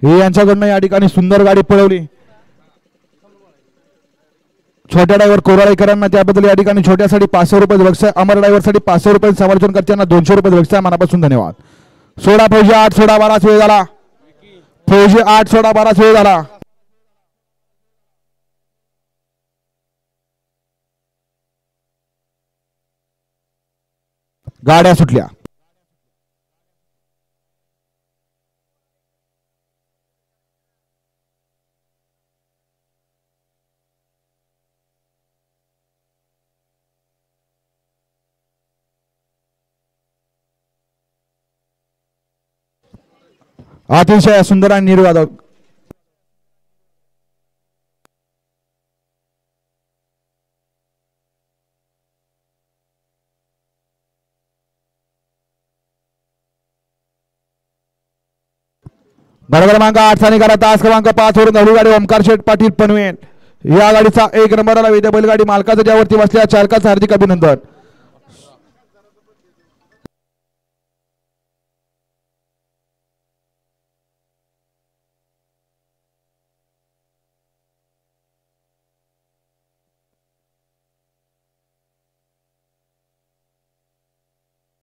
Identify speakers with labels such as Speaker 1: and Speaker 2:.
Speaker 1: हे यांच्याकडनं या ठिकाणी सुंदर गाडी पळवली. छोट्या ड्रायव्हर कोराळीकरांना त्याबद्दल या ठिकाणी छोट्यासाठी 500 रुपये व्यवसाय, अमर ड्रायव्हरसाठी 500 रुपये समर्थन करताना 200 रुपये व्यवसाय. मनापासून धन्यवाद. 16 फौजी 8 16 12 वेळ झाला. फौजी 8 16 12 वेळ झाला. गाड्या सुटल्या. अतिशय सुंदर आणि निर्वादक गाडी क्रमांक 8 चा निघाला. तास क्रमांक 5 वरून धावली गाडी ओमकार शेठ पाटील पनवेल. या गाडीचा 1 नंबरला विद्या बैलगाडी मालकाचा ज्यावरती बसल्या चालकाचं हार्दिक अभिनंदन.